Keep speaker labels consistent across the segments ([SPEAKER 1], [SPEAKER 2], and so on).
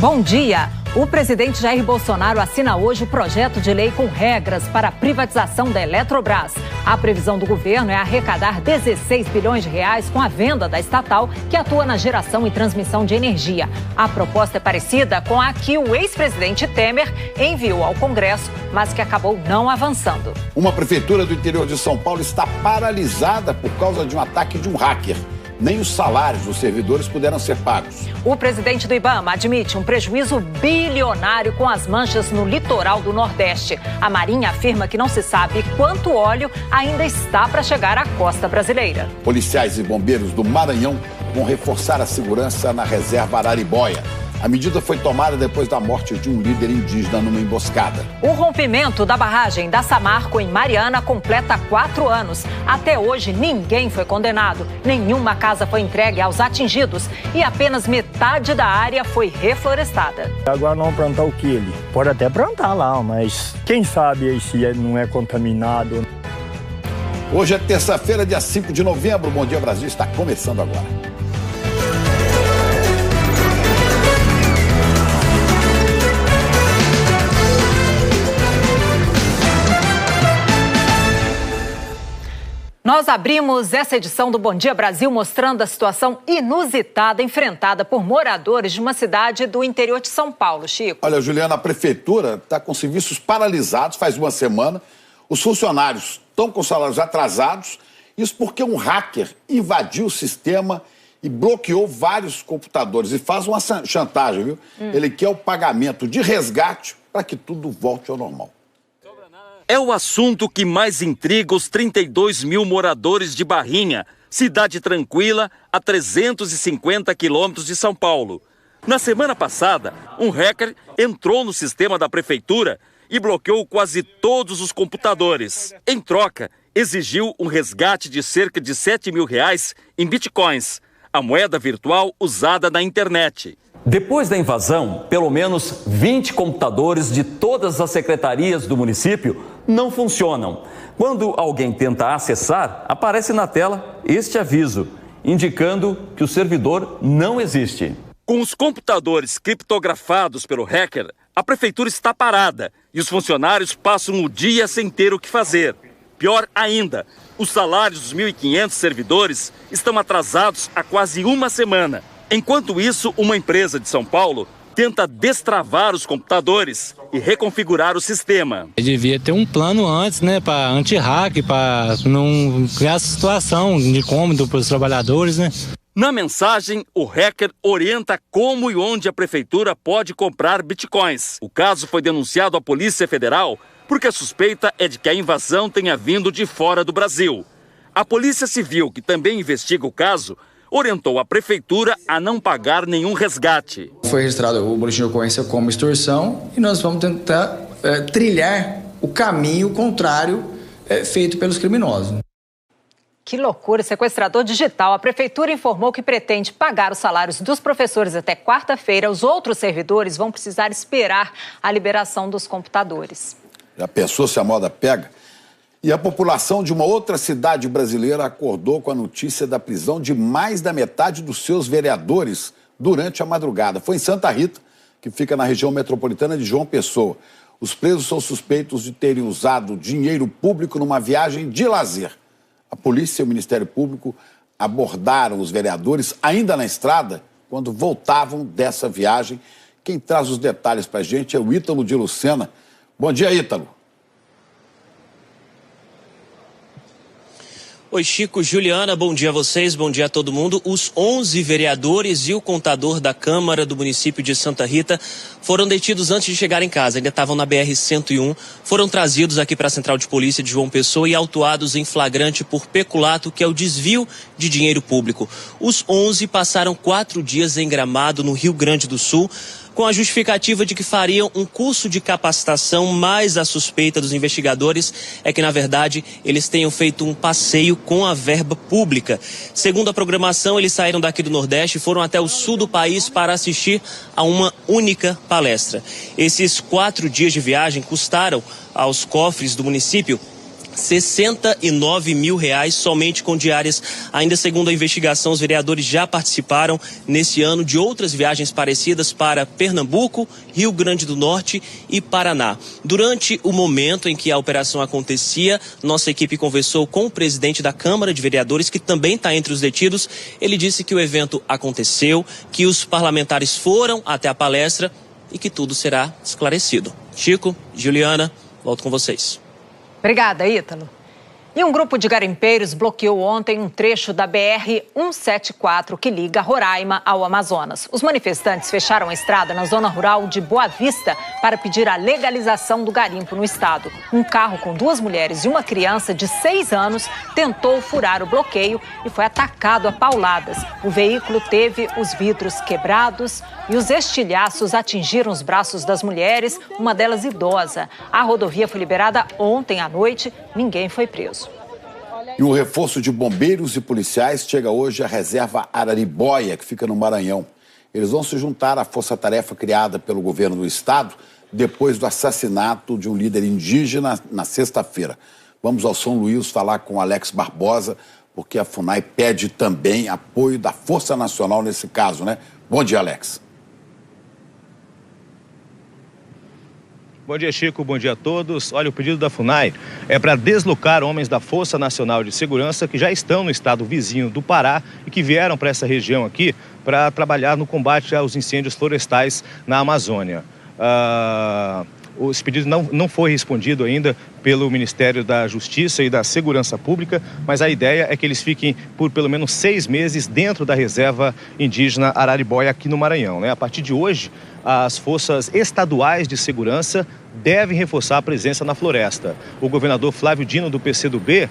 [SPEAKER 1] Bom dia! O presidente Jair Bolsonaro assina hoje o projeto de lei com regras para a privatização da Eletrobras. A previsão do governo é arrecadar 16 bilhões de reais com a venda da estatal, que atua na geração e transmissão de energia. A proposta é parecida com a que o ex-presidente Temer enviou ao Congresso, mas que acabou não avançando.
[SPEAKER 2] Uma prefeitura do interior de São Paulo está paralisada por causa de um ataque de um hacker. Nem os salários dos servidores puderam ser pagos.
[SPEAKER 1] O presidente do IBAMA admite um prejuízo bilionário com as manchas no litoral do Nordeste. A Marinha afirma que não se sabe quanto óleo ainda está para chegar à costa brasileira.
[SPEAKER 2] Policiais e bombeiros do Maranhão vão reforçar a segurança na reserva Araribóia. A medida foi tomada depois da morte de um líder indígena numa emboscada.
[SPEAKER 1] O rompimento da barragem da Samarco, em Mariana, completa 4 anos. Até hoje, ninguém foi condenado. Nenhuma casa foi entregue aos atingidos e apenas metade da área foi reflorestada.
[SPEAKER 3] Agora não plantar o que ele? Pode até plantar lá, mas quem sabe aí se não é contaminado.
[SPEAKER 2] Hoje é terça-feira, dia 5 de novembro. Bom Dia Brasil está começando agora.
[SPEAKER 1] Nós abrimos essa edição do Bom Dia Brasil mostrando a situação inusitada enfrentada por moradores de uma cidade do interior de São Paulo, Chico.
[SPEAKER 2] Olha, Juliana, a prefeitura está com serviços paralisados faz uma semana. Os funcionários estão com salários atrasados. Isso porque um hacker invadiu o sistema e bloqueou vários computadores. E faz uma chantagem, viu? Ele quer o pagamento de resgate para que tudo volte ao normal.
[SPEAKER 4] É o assunto que mais intriga os 32 mil moradores de Barrinha, cidade tranquila a 350 quilômetros de São Paulo. Na semana passada, um hacker entrou no sistema da prefeitura e bloqueou quase todos os computadores. Em troca, exigiu um resgate de cerca de 7 mil reais em bitcoins, a moeda virtual usada na internet.
[SPEAKER 5] Depois da invasão, pelo menos 20 computadores de todas as secretarias do município não funcionam. Quando alguém tenta acessar, aparece na tela este aviso, indicando que o servidor não existe.
[SPEAKER 4] Com os computadores criptografados pelo hacker, a prefeitura está parada e os funcionários passam o dia sem ter o que fazer. Pior ainda, os salários dos 1.500 servidores estão atrasados há quase uma semana. Enquanto isso, uma empresa de São Paulo tenta destravar os computadores e reconfigurar o sistema.
[SPEAKER 6] Devia ter um plano antes, né, para anti-hack, para não criar situação de incômodo para os trabalhadores, né?
[SPEAKER 4] Na mensagem, o hacker orienta como e onde a prefeitura pode comprar bitcoins. O caso foi denunciado à Polícia Federal porque a suspeita é de que a invasão tenha vindo de fora do Brasil. A Polícia Civil, que também investiga o caso, orientou a prefeitura a não pagar nenhum resgate.
[SPEAKER 7] Foi registrado o boletim de ocorrência como extorsão e nós vamos tentar trilhar o caminho contrário feito pelos criminosos.
[SPEAKER 1] Que loucura, sequestrador digital. A prefeitura informou que pretende pagar os salários dos professores até quarta-feira. Os outros servidores vão precisar esperar a liberação dos computadores.
[SPEAKER 2] Já pensou se a moda pega? E a população de uma outra cidade brasileira acordou com a notícia da prisão de mais da metade dos seus vereadores durante a madrugada. Foi em Santa Rita, que fica na região metropolitana de João Pessoa. Os presos são suspeitos de terem usado dinheiro público numa viagem de lazer. A polícia e o Ministério Público abordaram os vereadores ainda na estrada quando voltavam dessa viagem. Quem traz os detalhes para a gente é o Ítalo de Lucena. Bom dia, Ítalo.
[SPEAKER 8] Oi, Chico, Juliana, bom dia a vocês, bom dia a todo mundo. Os 11 vereadores e o contador da Câmara do município de Santa Rita foram detidos antes de chegar em casa, ainda estavam na BR-101, foram trazidos aqui para a Central de Polícia de João Pessoa e autuados em flagrante por peculato, que é o desvio de dinheiro público. Os 11 passaram 4 dias em Gramado, no Rio Grande do Sul, com a justificativa de que fariam um curso de capacitação, mas a suspeita dos investigadores é que, na verdade, eles tenham feito um passeio com a verba pública. Segundo a programação, eles saíram daqui do Nordeste e foram até o sul do país para assistir a uma única palestra. Esses 4 dias de viagem custaram aos cofres do município R$69 mil somente com diárias. Ainda segundo a investigação, os vereadores já participaram nesse ano de outras viagens parecidas para Pernambuco, Rio Grande do Norte e Paraná. Durante o momento em que a operação acontecia, nossa equipe conversou com o presidente da Câmara de Vereadores, que também está entre os detidos. Ele disse que o evento aconteceu, que os parlamentares foram até a palestra e que tudo será esclarecido. Chico, Juliana, volto com vocês.
[SPEAKER 1] Obrigada, Ítalo. E um grupo de garimpeiros bloqueou ontem um trecho da BR-174 que liga Roraima ao Amazonas. Os manifestantes fecharam a estrada na zona rural de Boa Vista para pedir a legalização do garimpo no estado. Um carro com 2 mulheres e uma criança de 6 anos tentou furar o bloqueio e foi atacado a pauladas. O veículo teve os vidros quebrados e os estilhaços atingiram os braços das mulheres, uma delas idosa. A rodovia foi liberada ontem à noite, ninguém foi preso.
[SPEAKER 2] E o reforço de bombeiros e policiais chega hoje à reserva Araribóia, que fica no Maranhão. Eles vão se juntar à força-tarefa criada pelo governo do estado depois do assassinato de um líder indígena na sexta-feira. Vamos ao São Luís falar com Alex Barbosa, porque a FUNAI pede também apoio da Força Nacional nesse caso, né? Bom dia, Alex.
[SPEAKER 9] Bom dia, Chico. Bom dia a todos. Olha, o pedido da FUNAI é para deslocar homens da Força Nacional de Segurança que já estão no estado vizinho do Pará e que vieram para essa região aqui para trabalhar no combate aos incêndios florestais na Amazônia. Esse pedido não foi respondido ainda pelo Ministério da Justiça e da Segurança Pública, mas a ideia é que eles fiquem por pelo menos 6 meses dentro da reserva indígena Araribóia aqui no Maranhão, né? A partir de hoje, as forças estaduais de segurança devem reforçar a presença na floresta. O governador Flávio Dino, do PCdoB,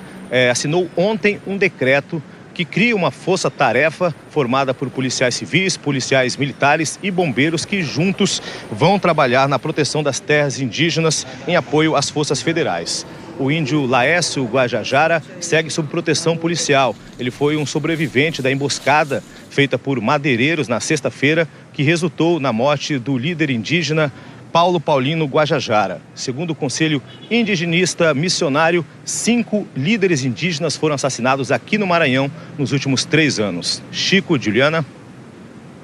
[SPEAKER 9] assinou ontem um decreto que cria uma força-tarefa formada por policiais civis, policiais militares e bombeiros que juntos vão trabalhar na proteção das terras indígenas em apoio às forças federais. O índio Laércio Guajajara segue sob proteção policial. Ele foi um sobrevivente da emboscada feita por madeireiros na sexta-feira, que resultou na morte do líder indígena Paulo Paulino Guajajara. Segundo o Conselho Indigenista Missionário, 5 líderes indígenas foram assassinados aqui no Maranhão nos últimos 3 anos. Chico, Juliana.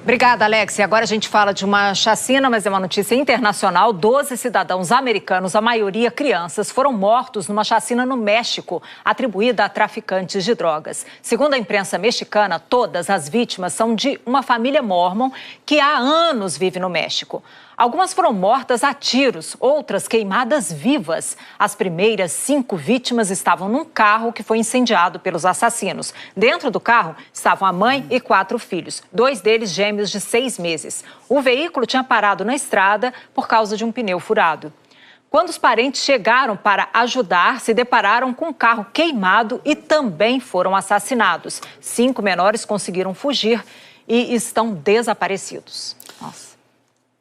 [SPEAKER 1] Obrigada, Alex. E agora a gente fala de uma chacina, mas é uma notícia internacional. 12 cidadãos americanos, a maioria crianças, foram mortos numa chacina no México, atribuída a traficantes de drogas. Segundo a imprensa mexicana, todas as vítimas são de uma família mórmon que há anos vive no México. Algumas foram mortas a tiros, outras queimadas vivas. As primeiras 5 vítimas estavam num carro que foi incendiado pelos assassinos. Dentro do carro estavam a mãe e 4 filhos, 2 deles gêmeos de 6 meses. O veículo tinha parado na estrada por causa de um pneu furado. Quando os parentes chegaram para ajudar, se depararam com um carro queimado e também foram assassinados. 5 menores conseguiram fugir e estão desaparecidos. Nossa.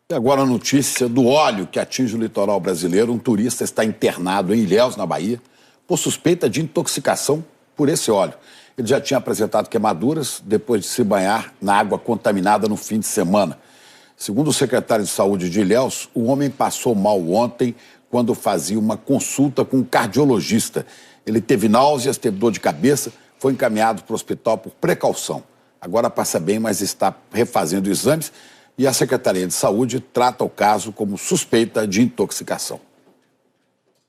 [SPEAKER 2] E agora a notícia do óleo que atinge o litoral brasileiro. Um turista está internado em Ilhéus, na Bahia, por suspeita de intoxicação por esse óleo. Ele já tinha apresentado queimaduras depois de se banhar na água contaminada no fim de semana. Segundo o secretário de Saúde de Ilhéus, o homem passou mal ontem quando fazia uma consulta com um cardiologista. Ele teve náuseas, teve dor de cabeça, foi encaminhado para o hospital por precaução. Agora passa bem, mas está refazendo exames. E a Secretaria de Saúde trata o caso como suspeita de intoxicação.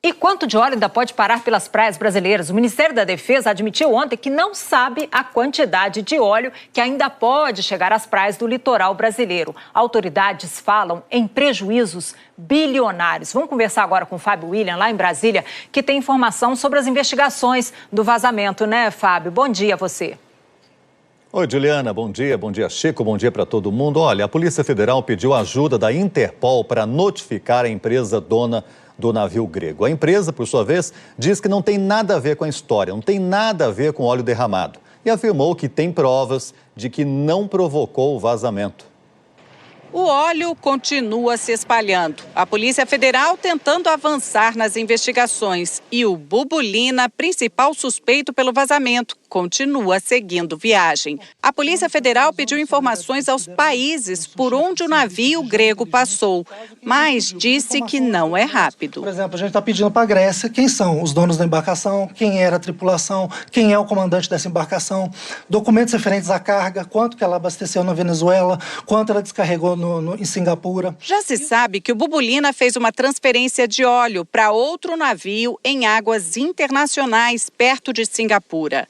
[SPEAKER 1] E quanto de óleo ainda pode parar pelas praias brasileiras? O Ministério da Defesa admitiu ontem que não sabe a quantidade de óleo que ainda pode chegar às praias do litoral brasileiro. Autoridades falam em prejuízos bilionários. Vamos conversar agora com o Fábio William, lá em Brasília, que tem informação sobre as investigações do vazamento, né, Fábio? Bom dia a você.
[SPEAKER 10] Oi, Juliana, bom dia, Chico, bom dia para todo mundo. Olha, a Polícia Federal pediu ajuda da Interpol para notificar a empresa dona do navio grego. A empresa, por sua vez, diz que não tem nada a ver com a história, não tem nada a ver com óleo derramado. E afirmou que tem provas de que não provocou o vazamento.
[SPEAKER 11] O óleo continua se espalhando. A Polícia Federal tentando avançar nas investigações. E o Bubulina, principal suspeito pelo vazamento, continua seguindo viagem. A Polícia Federal pediu informações aos países por onde o navio grego passou, mas disse que não é rápido.
[SPEAKER 12] Por exemplo, a gente está pedindo para a Grécia quem são os donos da embarcação, quem era a tripulação, quem é o comandante dessa embarcação, documentos referentes à carga, quanto que ela abasteceu na Venezuela, quanto ela descarregou em Singapura.
[SPEAKER 11] Já se sabe que o Bubulina fez uma transferência de óleo para outro navio em águas internacionais perto de Singapura.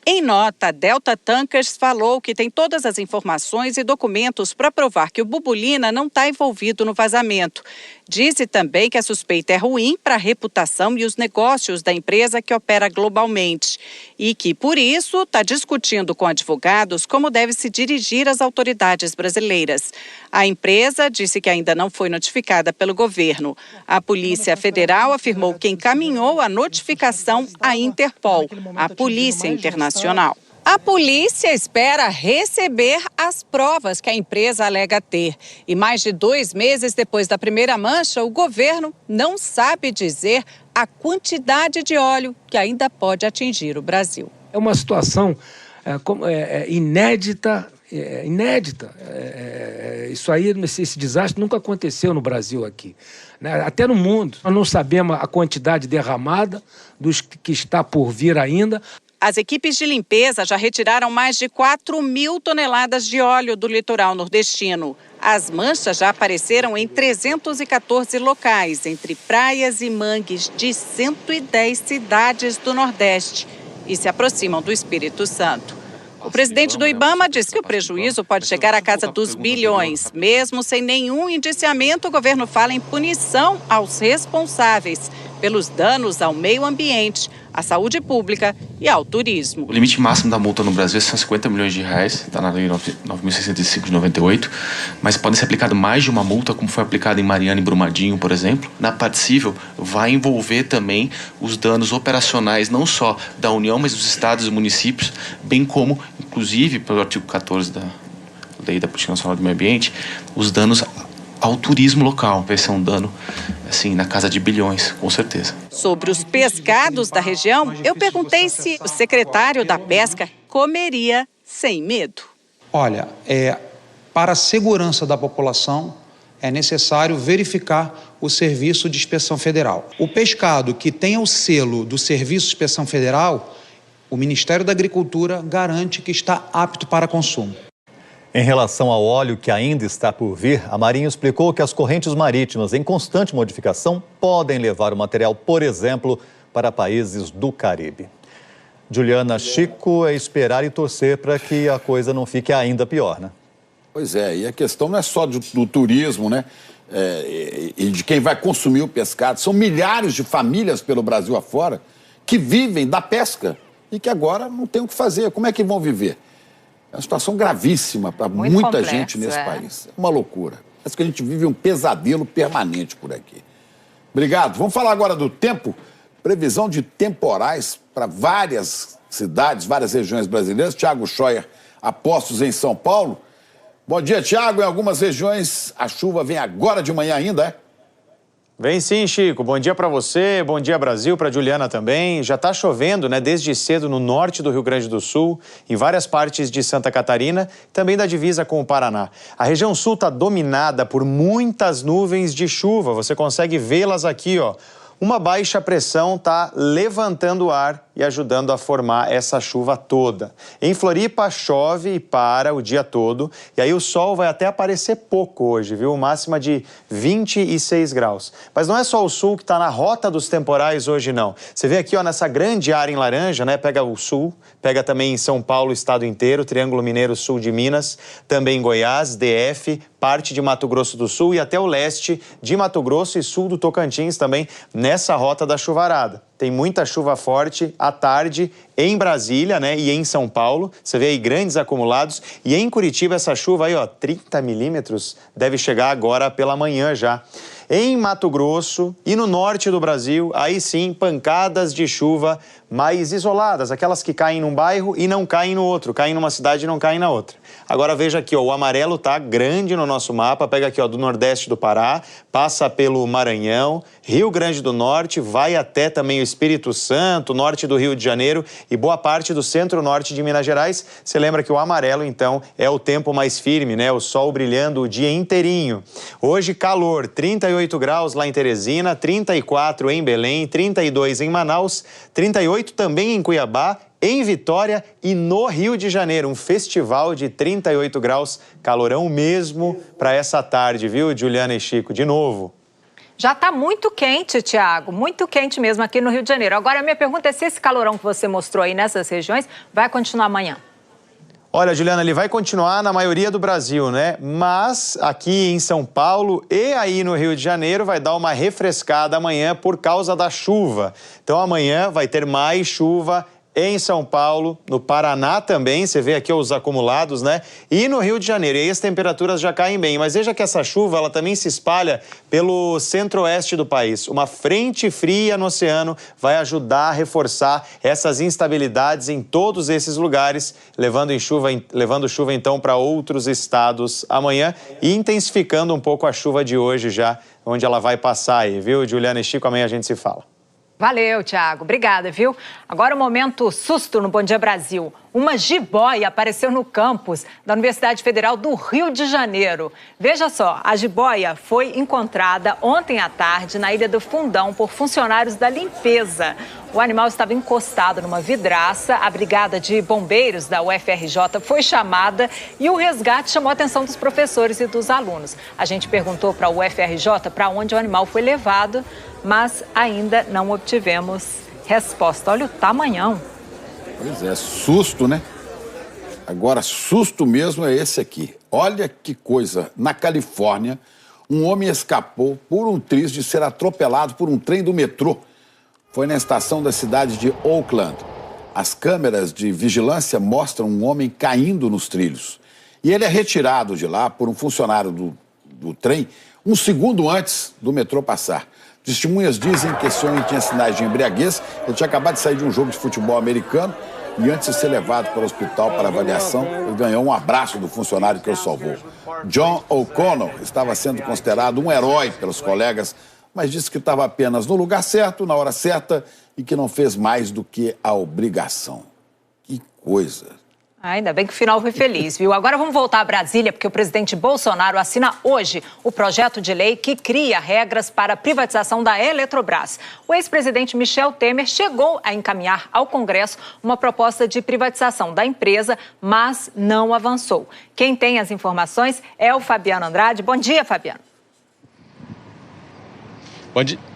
[SPEAKER 11] Em nota, Delta Tankers falou que tem todas as informações e documentos para provar que o Bubulina não está envolvido no vazamento. Disse também que a suspeita é ruim para a reputação e os negócios da empresa que opera globalmente e que, por isso, está discutindo com advogados como deve se dirigir às autoridades brasileiras. A empresa disse que ainda não foi notificada pelo governo. A Polícia Federal afirmou que encaminhou a notificação à Interpol, a Polícia Internacional. A polícia espera receber as provas que a empresa alega ter. E mais de 2 meses depois da primeira mancha, o governo não sabe dizer a quantidade de óleo que ainda pode atingir o Brasil.
[SPEAKER 13] É uma situação inédita. Isso aí, esse desastre nunca aconteceu no Brasil aqui, né? Até no mundo. Nós não sabemos a quantidade derramada, dos que está por vir ainda.
[SPEAKER 11] As equipes de limpeza já retiraram mais de 4.000 toneladas de óleo do litoral nordestino. As manchas já apareceram em 314 locais, entre praias e mangues de 110 cidades do Nordeste e se aproximam do Espírito Santo. O presidente do IBAMA disse que o prejuízo pode chegar à casa dos bilhões. Mesmo sem nenhum indiciamento, o governo fala em punição aos responsáveis pelos danos ao meio ambiente, à saúde pública e ao turismo.
[SPEAKER 14] O limite máximo da multa no Brasil são 50 milhões de reais, está na lei 9.605 de 98, mas pode ser aplicado mais de uma multa, como foi aplicado em Mariana e Brumadinho, por exemplo. Na parte civil, vai envolver também os danos operacionais, não só da União, mas dos estados e municípios, bem como, inclusive, pelo artigo 14 da Lei da Política Nacional do Meio Ambiente, os danos ao turismo local. Vai ser um dano, assim, na casa de bilhões, com certeza.
[SPEAKER 11] Sobre os pescados da região, eu perguntei se o secretário da Pesca comeria sem medo.
[SPEAKER 15] Olha, para a segurança da população, é necessário verificar o Serviço de Inspeção Federal. O pescado que tenha o selo do Serviço de Inspeção Federal, o Ministério da Agricultura garante que está apto para consumo.
[SPEAKER 10] Em relação ao óleo que ainda está por vir, a Marinha explicou que as correntes marítimas em constante modificação podem levar o material, por exemplo, para países do Caribe. Juliana, Chico, é esperar e torcer para que a coisa não fique ainda pior, né?
[SPEAKER 2] Pois é, e a questão não é só do turismo, né? E de quem vai consumir o pescado. São milhares de famílias pelo Brasil afora que vivem da pesca e que agora não tem o que fazer. Como é que vão viver? É uma situação gravíssima para muita gente nesse país. É uma loucura. Parece que a gente vive um pesadelo permanente por aqui. Obrigado. Vamos falar agora do tempo. Previsão de temporais para várias cidades, várias regiões brasileiras. Tiago Scheuer, a postos em São Paulo. Bom dia, Tiago. Em algumas regiões a chuva vem agora de manhã ainda, é?
[SPEAKER 16] Vem sim, Chico. Bom dia para você, bom dia Brasil, para Juliana também. Já está chovendo, né, desde cedo no norte do Rio Grande do Sul, em várias partes de Santa Catarina, também da divisa com o Paraná. A região sul está dominada por muitas nuvens de chuva, você consegue vê-las aqui, ó. Uma baixa pressão está levantando o ar e ajudando a formar essa chuva toda. Em Floripa, chove e para o dia todo. E aí o sol vai até aparecer pouco hoje, viu? Máxima de 26 graus. Mas não é só o sul que está na rota dos temporais hoje, não. Você vê aqui, ó, nessa grande área em laranja, né? Pega o sul, pega também em São Paulo o estado inteiro, Triângulo Mineiro, sul de Minas, também Goiás, DF, parte de Mato Grosso do Sul e até o leste de Mato Grosso e sul do Tocantins também, nessa rota da chuvarada. Tem muita chuva forte à tarde em Brasília, né, e em São Paulo. Você vê aí grandes acumulados. E em Curitiba essa chuva aí, ó, 30 milímetros, deve chegar agora pela manhã já. Em Mato Grosso e no norte do Brasil, aí sim, pancadas de chuva mais isoladas, aquelas que caem num bairro e não caem no outro, caem numa cidade e não caem na outra. Agora veja aqui, ó, o amarelo tá grande no nosso mapa, pega aqui, ó, do nordeste do Pará, passa pelo Maranhão, Rio Grande do Norte, vai até também o Espírito Santo, norte do Rio de Janeiro e boa parte do centro-norte de Minas Gerais. Você lembra que o amarelo, então, é o tempo mais firme, né? O sol brilhando o dia inteirinho. Hoje, calor, 38 graus lá em Teresina, 34 em Belém, 32 em Manaus, 38 também em Cuiabá, em Vitória e no Rio de Janeiro, um festival de 38 graus, calorão mesmo para essa tarde, viu, Juliana e Chico, de novo.
[SPEAKER 1] Já está muito quente, Tiago, muito quente mesmo aqui no Rio de Janeiro. Agora, a minha pergunta é se esse calorão que você mostrou aí nessas regiões vai continuar amanhã.
[SPEAKER 16] Olha, Juliana, ele vai continuar na maioria do Brasil, né? Mas aqui em São Paulo e aí no Rio de Janeiro vai dar uma refrescada amanhã por causa da chuva. Então amanhã vai ter mais chuva em São Paulo, no Paraná também, você vê aqui os acumulados, né? E no Rio de Janeiro, e aí as temperaturas já caem bem. Mas veja que essa chuva, ela também se espalha pelo centro-oeste do país. Uma frente fria no oceano vai ajudar a reforçar essas instabilidades em todos esses lugares, levando chuva então para outros estados amanhã e intensificando um pouco a chuva de hoje já, onde ela vai passar aí, viu? Juliana e Chico, amanhã a gente se fala.
[SPEAKER 1] Valeu, Tiago. Obrigada, viu? Agora o momento susto no Bom Dia Brasil. Uma jiboia apareceu no campus da Universidade Federal do Rio de Janeiro. Veja só, a jiboia foi encontrada ontem à tarde na Ilha do Fundão por funcionários da limpeza. O animal estava encostado numa vidraça, a brigada de bombeiros da UFRJ foi chamada e o resgate chamou a atenção dos professores e dos alunos. A gente perguntou para a UFRJ para onde o animal foi levado, mas ainda não obtivemos resposta. Olha o tamanhão.
[SPEAKER 2] Pois é, susto, né? Agora, susto mesmo é esse aqui. Olha que coisa. Na Califórnia, um homem escapou por um triz de ser atropelado por um trem do metrô. Foi na estação da cidade de Oakland. As câmeras de vigilância mostram um homem caindo nos trilhos. E ele é retirado de lá por um funcionário do trem um segundo antes do metrô passar. Testemunhas dizem que esse homem tinha sinais de embriaguez. Ele tinha acabado de sair de um jogo de futebol americano e antes de ser levado para o hospital para avaliação, ele ganhou um abraço do funcionário que o salvou. John O'Connell estava sendo considerado um herói pelos colegas, mas disse que estava apenas no lugar certo, na hora certa e que não fez mais do que a obrigação. Que coisa!
[SPEAKER 1] Ainda bem que o final foi feliz, viu? Agora vamos voltar a Brasília, porque o presidente Bolsonaro assina hoje o projeto de lei que cria regras para a privatização da Eletrobras. O ex-presidente Michel Temer chegou a encaminhar ao Congresso uma proposta de privatização da empresa, mas não avançou. Quem tem as informações é o Fabiano Andrade. Bom dia, Fabiano.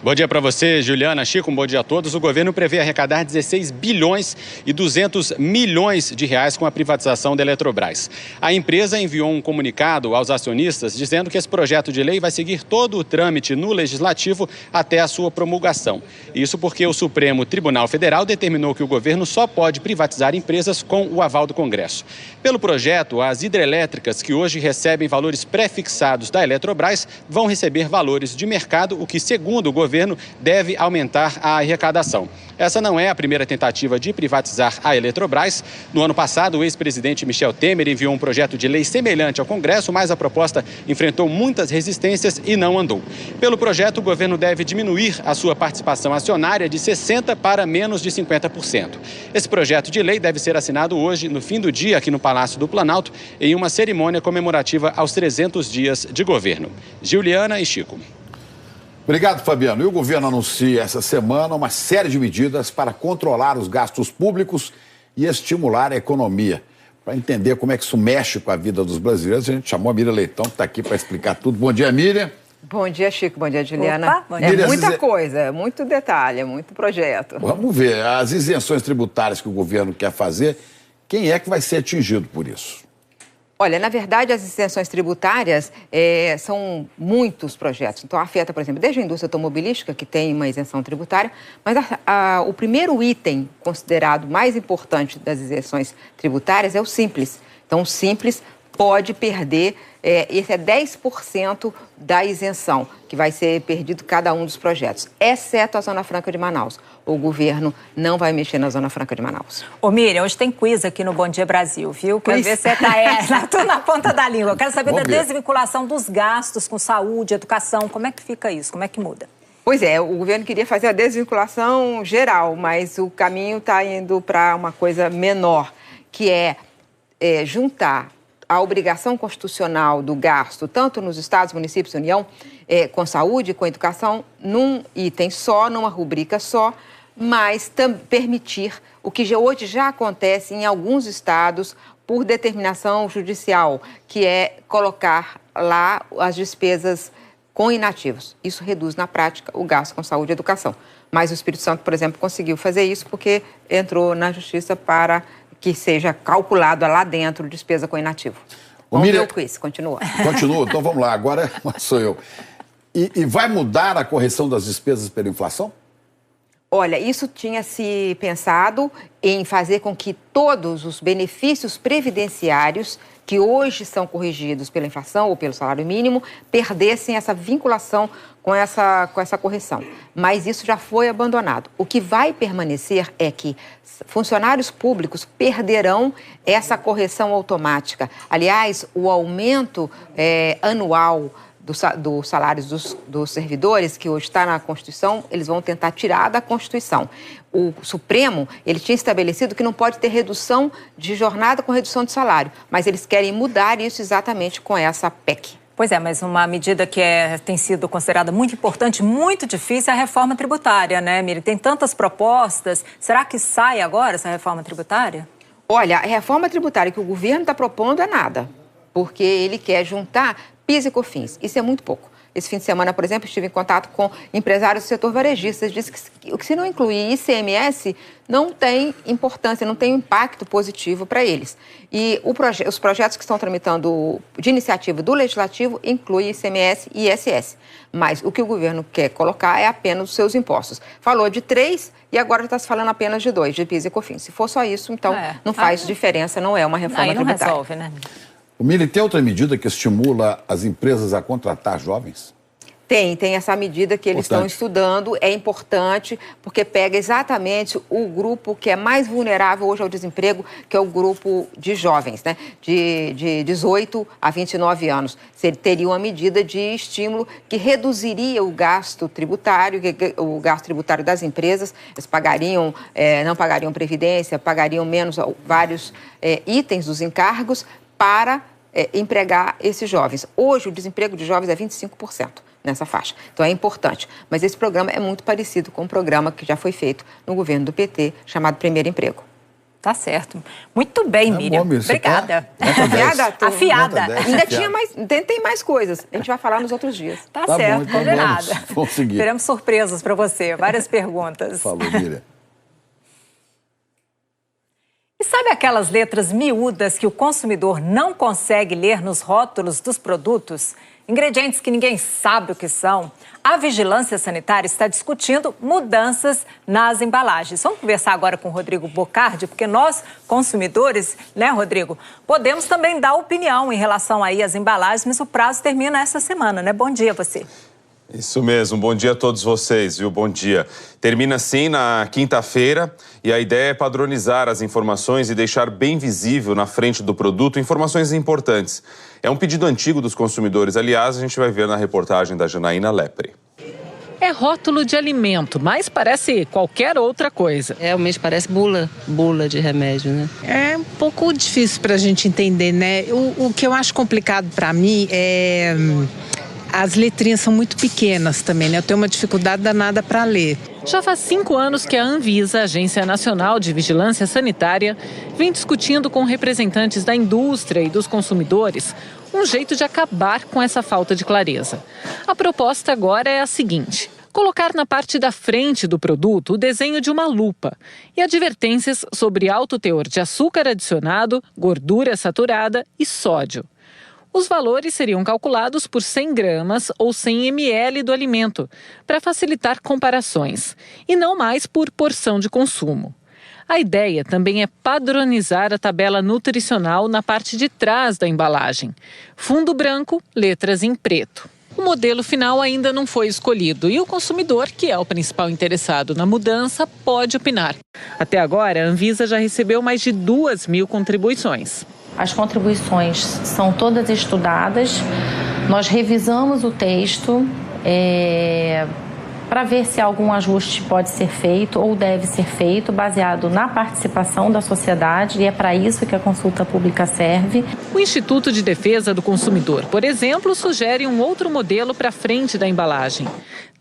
[SPEAKER 17] Bom dia para você, Juliana, Chico, um bom dia a todos. O governo prevê arrecadar 16 bilhões e 200 milhões de reais com a privatização da Eletrobras. A empresa enviou um comunicado aos acionistas dizendo que esse projeto de lei vai seguir todo o trâmite no Legislativo até a sua promulgação. Isso porque o Supremo Tribunal Federal determinou que o governo só pode privatizar empresas com o aval do Congresso. Pelo projeto, as hidrelétricas que hoje recebem valores pré-fixados da Eletrobras vão receber valores de mercado, o que, segundo o governo, deve aumentar a arrecadação. Essa não é a primeira tentativa de privatizar a Eletrobras. No ano passado, o ex-presidente Michel Temer enviou um projeto de lei semelhante ao Congresso, mas a proposta enfrentou muitas resistências e não andou. Pelo projeto, o governo deve diminuir a sua participação acionária de 60% para menos de 50%. Esse projeto de lei deve ser assinado hoje, no fim do dia, aqui no Palácio do Planalto, em uma cerimônia comemorativa aos 300 dias de governo. Juliana e Chico.
[SPEAKER 2] Obrigado, Fabiano. E o governo anuncia essa semana uma série de medidas para controlar os gastos públicos e estimular a economia. Para entender como é que isso mexe com a vida dos brasileiros, a gente chamou a Miriam Leitão, que está aqui para explicar tudo. Bom dia, Miriam.
[SPEAKER 18] Bom dia, Chico. Bom dia, Juliana.
[SPEAKER 1] Opa, bom dia.
[SPEAKER 18] É muita coisa, muito detalhe, muito projeto.
[SPEAKER 2] Vamos ver, as isenções tributárias que o governo quer fazer, quem é que vai ser atingido por isso?
[SPEAKER 18] Olha, na verdade, as isenções tributárias são muitos projetos. Então, afeta, por exemplo, desde a indústria automobilística, que tem uma isenção tributária, mas o primeiro item considerado mais importante das isenções tributárias é o Simples. Então, o Simples pode perder, esse é 10% da isenção, que vai ser perdido cada um dos projetos, exceto a Zona Franca de Manaus. O governo não vai mexer na Zona Franca de Manaus.
[SPEAKER 1] Ô Miriam, hoje tem quiz aqui no Bom Dia Brasil, viu? Quero ver se você tá na ponta da língua. Eu quero saber da desvinculação dos gastos com saúde, educação. Como é que fica isso? Como é que muda?
[SPEAKER 18] Pois é, o governo queria fazer a desvinculação geral, mas o caminho está indo para uma coisa menor, que é juntar a obrigação constitucional do gasto, tanto nos estados, municípios e União, com saúde, com educação, num item só, numa rubrica só, mas permitir o que hoje já acontece em alguns estados por determinação judicial, que é colocar lá as despesas com inativos. Isso reduz, na prática, o gasto com saúde e educação. Mas o Espírito Santo, por exemplo, conseguiu fazer isso porque entrou na justiça para que seja calculado lá dentro despesa com inativo. Vamos ver o quiz, continua.
[SPEAKER 2] Continua, então vamos lá, agora sou eu. E vai mudar a correção das despesas pela inflação?
[SPEAKER 18] Olha, isso tinha se pensado em fazer com que todos os benefícios previdenciários que hoje são corrigidos pela inflação ou pelo salário mínimo perdessem essa vinculação com essa correção. Mas isso já foi abandonado. O que vai permanecer é que funcionários públicos perderão essa correção automática. Aliás, o aumento anual dos salários dos servidores, que hoje está na Constituição, eles vão tentar tirar da Constituição. O Supremo, ele tinha estabelecido que não pode ter redução de jornada com redução de salário, mas eles querem mudar isso exatamente com essa PEC.
[SPEAKER 1] Pois é, mas uma medida que tem sido considerada muito importante, muito difícil, é a reforma tributária, né, Miri? Tem tantas propostas. Será que sai agora essa reforma tributária?
[SPEAKER 18] Olha, a reforma tributária que o governo está propondo é nada, porque ele quer juntar PIS e COFINS. Isso é muito pouco. Esse fim de semana, por exemplo, estive em contato com empresários do setor varejista. Eles disseram que se não incluir ICMS, não tem importância, não tem impacto positivo para eles. E os projetos que estão tramitando de iniciativa do Legislativo incluem ICMS e ISS. Mas o que o governo quer colocar é apenas os seus impostos. Falou de 3 e agora está se falando apenas de 2, de PIS e COFINS. Se for só isso, então não faz diferença, não é uma reforma tributária.
[SPEAKER 1] Não resolve, né?
[SPEAKER 2] O Miri, tem outra medida que estimula as empresas a contratar jovens?
[SPEAKER 18] Tem essa medida que eles estão estudando, é importante, porque pega exatamente o grupo que é mais vulnerável hoje ao desemprego, que é o grupo de jovens, né? De 18 a 29 anos. Teria uma medida de estímulo que reduziria o gasto tributário, das empresas. Eles pagariam, não pagariam previdência, pagariam menos vários itens dos encargos para empregar esses jovens. Hoje, o desemprego de jovens é 25%. Nessa faixa. Então é importante. Mas esse programa é muito parecido com um programa que já foi feito no governo do PT, chamado Primeiro Emprego.
[SPEAKER 1] Tá certo. Muito bem, Miriam. Obrigada.
[SPEAKER 18] Afiada. Ainda tem mais coisas. A gente vai falar nos outros dias.
[SPEAKER 1] Tá certo,
[SPEAKER 2] bom,
[SPEAKER 1] combinado.
[SPEAKER 2] Vamos seguir.
[SPEAKER 1] Teremos surpresas para você. Várias perguntas.
[SPEAKER 2] Falou, Miriam.
[SPEAKER 1] E sabe aquelas letras miúdas que o consumidor não consegue ler nos rótulos dos produtos? Ingredientes que ninguém sabe o que são. A Vigilância Sanitária está discutindo mudanças nas embalagens. Vamos conversar agora com o Rodrigo Bocardi, porque nós, consumidores, né, Rodrigo, podemos também dar opinião em relação aí às embalagens, mas o prazo termina essa semana, né? Bom dia a você.
[SPEAKER 19] Isso mesmo, bom dia a todos vocês, viu? Bom dia. Termina sim na quinta-feira e a ideia é padronizar as informações e deixar bem visível na frente do produto informações importantes. É um pedido antigo dos consumidores, aliás, a gente vai ver na reportagem da Janaína Lepre.
[SPEAKER 20] É rótulo de alimento, mas parece qualquer outra coisa.
[SPEAKER 21] Realmente parece bula de remédio, né?
[SPEAKER 20] É um pouco difícil para a gente entender, né? O que eu acho complicado para mim é... As letrinhas são muito pequenas também, né? Eu tenho uma dificuldade danada para ler. Já faz 5 anos que a Anvisa, Agência Nacional de Vigilância Sanitária, vem discutindo com representantes da indústria e dos consumidores um jeito de acabar com essa falta de clareza. A proposta agora é a seguinte: colocar na parte da frente do produto o desenho de uma lupa e advertências sobre alto teor de açúcar adicionado, gordura saturada e sódio. Os valores seriam calculados por 100 gramas ou 100 ml do alimento, para facilitar comparações, e não mais por porção de consumo. A ideia também é padronizar a tabela nutricional na parte de trás da embalagem. Fundo branco, letras em preto. O modelo final ainda não foi escolhido e o consumidor, que é o principal interessado na mudança, pode opinar. Até agora, a Anvisa já recebeu mais de 2.000 contribuições.
[SPEAKER 3] As contribuições são todas estudadas, nós revisamos o texto para ver se algum ajuste pode ser feito ou deve ser feito, baseado na participação da sociedade, e é para isso que a consulta pública serve.
[SPEAKER 20] O Instituto de Defesa do Consumidor, por exemplo, sugere um outro modelo para frente da embalagem.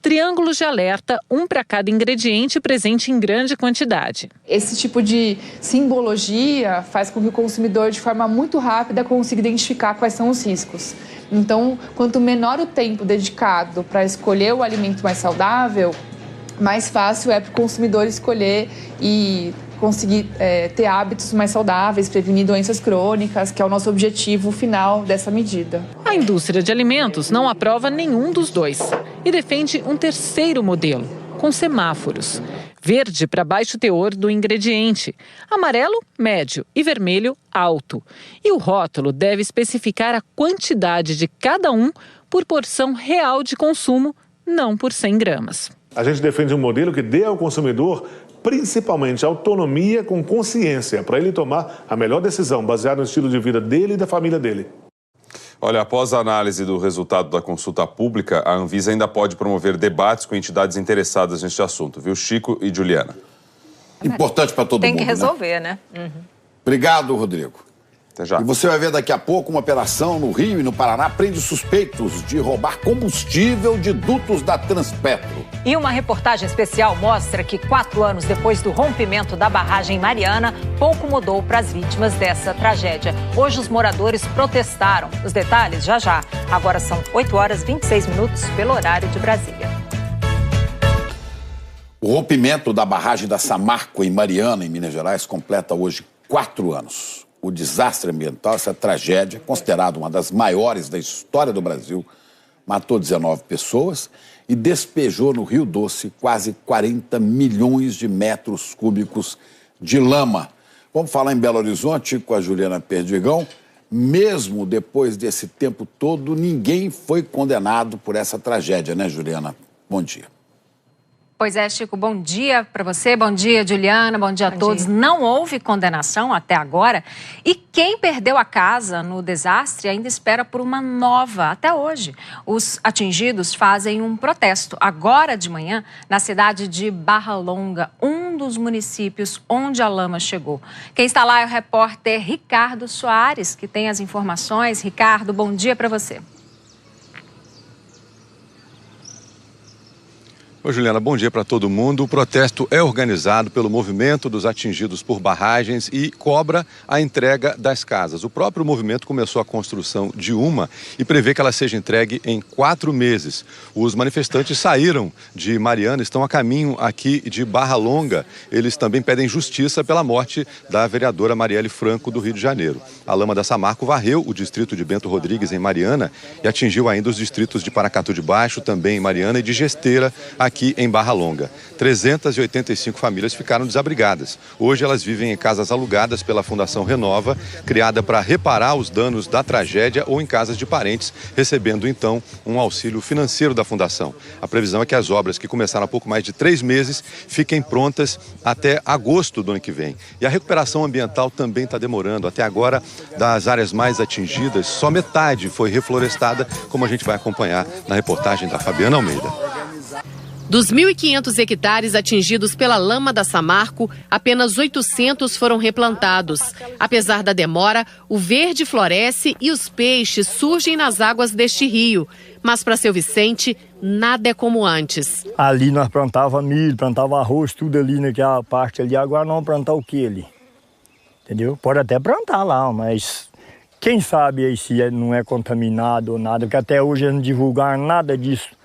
[SPEAKER 20] Triângulos de alerta, um para cada ingrediente presente em grande quantidade.
[SPEAKER 22] Esse tipo de simbologia faz com que o consumidor, de forma muito rápida, consiga identificar quais são os riscos. Então, quanto menor o tempo dedicado para escolher o alimento mais saudável, mais fácil é para o consumidor escolher e conseguir ter hábitos mais saudáveis, prevenir doenças crônicas, que é o nosso objetivo final dessa medida.
[SPEAKER 20] A indústria de alimentos não aprova nenhum dos dois e defende um terceiro modelo, com semáforos. Verde para baixo teor do ingrediente, amarelo, médio e vermelho, alto. E o rótulo deve especificar a quantidade de cada um por porção real de consumo, não por 100 gramas.
[SPEAKER 23] A gente defende um modelo que dê ao consumidor principalmente autonomia com consciência, para ele tomar a melhor decisão, baseada no estilo de vida dele e da família dele.
[SPEAKER 19] Olha, após a análise do resultado da consulta pública, a Anvisa ainda pode promover debates com entidades interessadas neste assunto, viu, Chico e Juliana?
[SPEAKER 2] Importante para todo mundo.
[SPEAKER 1] Tem que resolver, né?
[SPEAKER 2] Obrigado, Rodrigo.
[SPEAKER 19] Até já.
[SPEAKER 2] E você vai ver daqui a pouco uma operação no Rio e no Paraná prende suspeitos de roubar combustível de dutos da Transpetro.
[SPEAKER 1] E uma reportagem especial mostra que 4 anos depois do rompimento da barragem Mariana, pouco mudou para as vítimas dessa tragédia. Hoje os moradores protestaram. Os detalhes já já. Agora são 8h26 pelo horário de Brasília.
[SPEAKER 2] O rompimento da barragem da Samarco em Mariana, em Minas Gerais, completa hoje 4 anos. O desastre ambiental, essa tragédia, considerada uma das maiores da história do Brasil, matou 19 pessoas e despejou no Rio Doce quase 40 milhões de metros cúbicos de lama. Vamos falar em Belo Horizonte com a Juliana Perdigão. Mesmo depois desse tempo todo, ninguém foi condenado por essa tragédia, né, Juliana? Bom dia.
[SPEAKER 24] Pois é, Chico, bom dia para você, bom dia, Juliana, bom dia a todos. Não houve condenação até agora e quem perdeu a casa no desastre ainda espera por uma nova até hoje. Os atingidos fazem um protesto agora de manhã na cidade de Barra Longa, um dos municípios onde a lama chegou. Quem está lá é o repórter Ricardo Soares, que tem as informações. Ricardo, bom dia para você.
[SPEAKER 25] Oi, Juliana, bom dia para todo mundo. O protesto é organizado pelo movimento dos atingidos por barragens e cobra a entrega das casas. O próprio movimento começou a construção de uma e prevê que ela seja entregue em 4 meses. Os manifestantes saíram de Mariana, estão a caminho aqui de Barra Longa. Eles também pedem justiça pela morte da vereadora Marielle Franco, do Rio de Janeiro. A lama da Samarco varreu o distrito de Bento Rodrigues, em Mariana, e atingiu ainda os distritos de Paracatu de Baixo, também em Mariana, e de Gesteira, aqui em Barra Longa. 385 famílias ficaram desabrigadas. Hoje elas vivem em casas alugadas pela Fundação Renova, criada para reparar os danos da tragédia, ou em casas de parentes, recebendo então um auxílio financeiro da Fundação. A previsão é que as obras, que começaram há pouco mais de 3 meses, fiquem prontas até agosto do ano que vem. E a recuperação ambiental também está demorando. Até agora, das áreas mais atingidas, só metade foi reflorestada, como a gente vai acompanhar na reportagem da Fabiana Almeida.
[SPEAKER 26] Dos 1.500 hectares atingidos pela lama da Samarco, apenas 800 foram replantados. Apesar da demora, o verde floresce e os peixes surgem nas águas deste rio. Mas para Seu Vicente, nada é como antes.
[SPEAKER 27] Ali nós plantava milho, plantava arroz, tudo ali naquela parte ali. Agora não plantar o que ali? Entendeu? Pode até plantar lá, mas quem sabe aí se não é contaminado ou nada, porque até hoje eles não divulgaram nada disso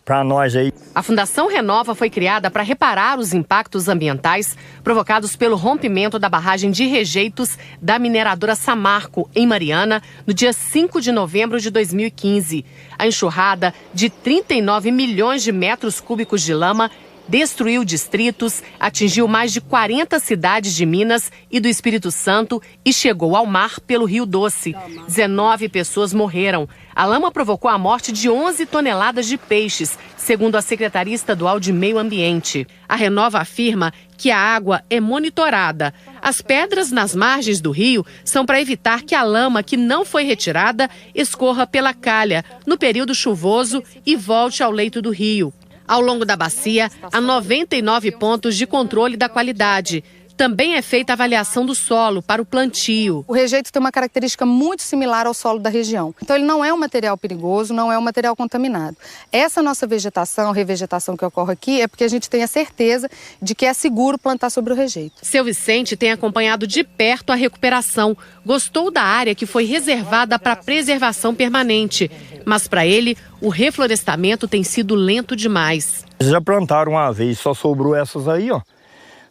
[SPEAKER 27] para nós aí.
[SPEAKER 26] A Fundação Renova foi criada para reparar os impactos ambientais provocados pelo rompimento da barragem de rejeitos da mineradora Samarco, em Mariana, no dia 5 de novembro de 2015. A enxurrada de 39 milhões de metros cúbicos de lama destruiu distritos, atingiu mais de 40 cidades de Minas e do Espírito Santo e chegou ao mar pelo Rio Doce. 19 pessoas morreram. A lama provocou a morte de 11 toneladas de peixes, segundo a Secretaria Estadual de Meio Ambiente. A Renova afirma que a água é monitorada. As pedras nas margens do rio são para evitar que a lama que não foi retirada escorra pela calha no período chuvoso e volte ao leito do rio. Ao longo da bacia, há 99 pontos de controle da qualidade. Também é feita a avaliação do solo para o plantio.
[SPEAKER 4] O rejeito tem uma característica muito similar ao solo da região. Então ele não é um material perigoso, não é um material contaminado. Essa nossa vegetação, revegetação que ocorre aqui, é porque a gente tem a certeza de que é seguro plantar sobre o rejeito.
[SPEAKER 26] Seu Vicente tem acompanhado de perto a recuperação. Gostou da área que foi reservada para preservação permanente. Mas para ele, o reflorestamento tem sido lento demais.
[SPEAKER 27] Já plantaram uma vez, só sobrou essas aí, ó.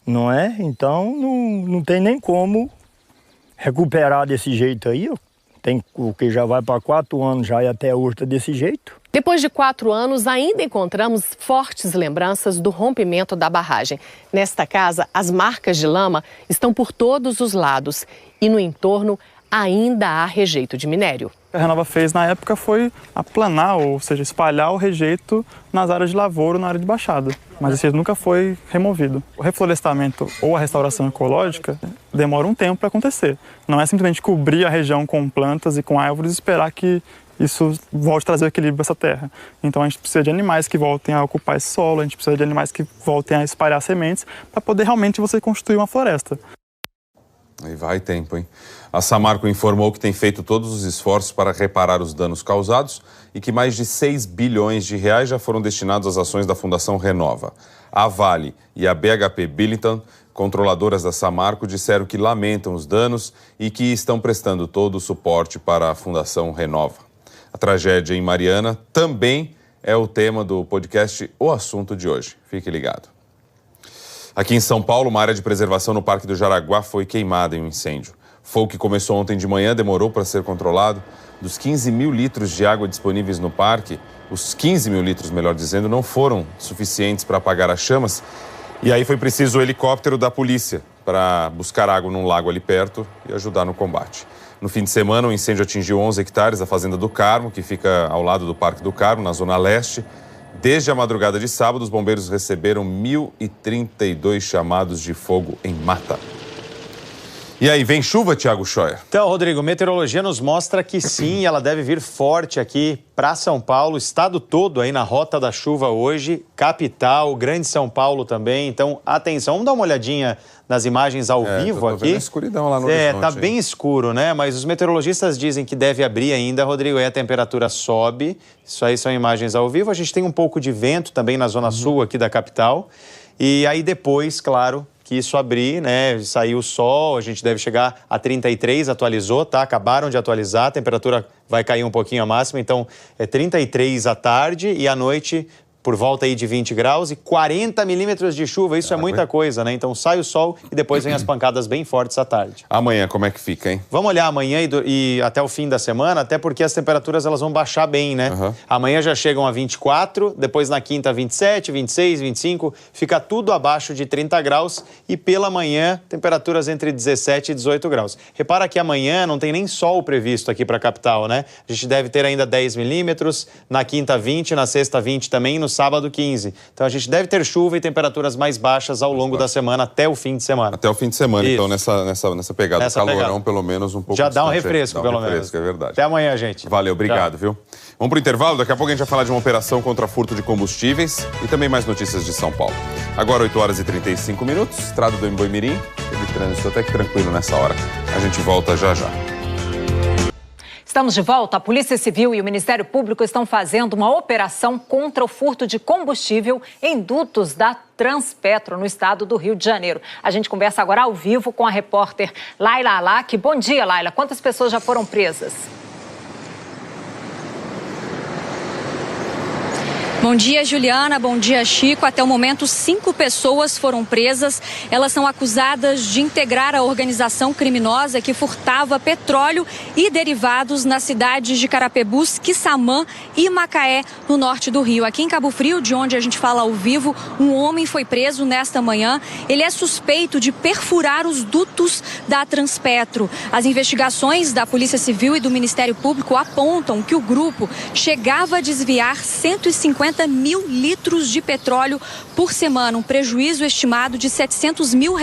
[SPEAKER 27] Não é? Então não tem nem como recuperar desse jeito aí. Tem o que já vai para 4 anos já e até hoje está desse jeito.
[SPEAKER 26] Depois de 4 anos, ainda encontramos fortes lembranças do rompimento da barragem. Nesta casa, as marcas de lama estão por todos os lados e no entorno ainda há rejeito de minério.
[SPEAKER 5] O que a Renova fez na época foi aplanar, ou seja, espalhar o rejeito nas áreas de lavoura, na área de baixada. Mas esse nunca foi removido. O reflorestamento ou a restauração ecológica demora um tempo para acontecer. Não é simplesmente cobrir a região com plantas e com árvores e esperar que isso volte a trazer o equilíbrio para essa terra. Então a gente precisa de animais que voltem a ocupar esse solo, a gente precisa de animais que voltem a espalhar sementes para poder realmente você construir uma floresta.
[SPEAKER 19] Aí vai tempo, hein? A Samarco informou que tem feito todos os esforços para reparar os danos causados e que mais de 6 bilhões de reais já foram destinados às ações da Fundação Renova. A Vale e a BHP Billiton, controladoras da Samarco, disseram que lamentam os danos e que estão prestando todo o suporte para a Fundação Renova. A tragédia em Mariana também é o tema do podcast O Assunto de hoje. Fique ligado. Aqui em São Paulo, uma área de preservação no Parque do Jaraguá foi queimada em um incêndio. O fogo que começou ontem de manhã demorou para ser controlado. Dos 15 mil litros de água disponíveis no parque, os 15 mil litros, melhor dizendo, não foram suficientes para apagar as chamas. E aí foi preciso o helicóptero da polícia para buscar água num lago ali perto e ajudar no combate. No fim de semana, o incêndio atingiu 11 hectares da Fazenda do Carmo, que fica ao lado do Parque do Carmo, na Zona Leste. Desde a madrugada de sábado, os bombeiros receberam 1.032 chamados de fogo em mata. E aí, vem chuva, Thiago Scheuer?
[SPEAKER 16] Então, Rodrigo, meteorologia nos mostra que sim, ela deve vir forte aqui para São Paulo, estado todo aí na rota da chuva hoje, capital, Grande São Paulo também. Então, atenção, vamos dar uma olhadinha nas imagens ao vivo aqui.
[SPEAKER 19] Vendo a escuridão lá no horizonte.
[SPEAKER 16] Tá bem escuro, né? Mas os meteorologistas dizem que deve abrir ainda, Rodrigo, aí a temperatura sobe. Isso aí são imagens ao vivo. A gente tem um pouco de vento também na zona sul aqui da capital. E aí depois, claro, que isso abrir, né? Saiu o sol, a gente deve chegar a 33, atualizou, tá? Acabaram de atualizar, a temperatura vai cair um pouquinho a máxima, então é 33 à tarde e à noite por volta aí de 20 graus e 40 milímetros de chuva, isso é muita coisa, né? Então sai o sol e depois vem as pancadas bem fortes à tarde.
[SPEAKER 19] Amanhã, como é que fica, hein?
[SPEAKER 16] Vamos olhar amanhã e até o fim da semana, até porque as temperaturas elas vão baixar bem, né? Amanhã já chegam a 24, depois na quinta 27, 26, 25, fica tudo abaixo de 30 graus e pela manhã temperaturas entre 17 e 18 graus. Repara que amanhã não tem nem sol previsto aqui para a capital, né? A gente deve ter ainda 10 milímetros, na quinta 20, na sexta 20 também, no sábado 15. Então a gente deve ter chuva e temperaturas mais baixas ao longo da semana até o fim de semana.
[SPEAKER 19] Até o fim de semana, então nessa pegada,
[SPEAKER 16] Nessa
[SPEAKER 19] calorão
[SPEAKER 16] pegada.
[SPEAKER 19] pelo menos um pouco.
[SPEAKER 16] Já dá um
[SPEAKER 19] distante,
[SPEAKER 16] refresco, pelo menos.
[SPEAKER 19] É verdade.
[SPEAKER 16] Até amanhã, gente.
[SPEAKER 19] Valeu, obrigado,
[SPEAKER 16] Tchau.
[SPEAKER 19] viu? Vamos pro intervalo, daqui a pouco a gente vai falar de uma operação contra furto de combustíveis e também mais notícias de São Paulo. Agora 8 horas e 35 minutos, estrada do Emboimirim, teve trânsito até que tranquilo nessa hora. A gente volta já já.
[SPEAKER 1] Estamos de volta. A Polícia Civil e o Ministério Público estão fazendo uma operação contra o furto de combustível em dutos da Transpetro, no estado do Rio de Janeiro. A gente conversa agora ao vivo com a repórter Laila Alac. Bom dia, Laila. Quantas pessoas já foram presas?
[SPEAKER 6] Bom dia, Juliana. Bom dia, Chico. Até o momento, 5 pessoas foram presas. Elas são acusadas de integrar a organização criminosa que furtava petróleo e derivados nas cidades de Carapebus, Quissamã e Macaé, no norte do Rio. Aqui em Cabo Frio, de onde a gente fala ao vivo, um homem foi preso nesta manhã. Ele é suspeito de perfurar os dutos da Transpetro. As investigações da Polícia Civil e do Ministério Público apontam que o grupo chegava a desviar 150 mil litros de petróleo por semana, um prejuízo estimado de R$700 mil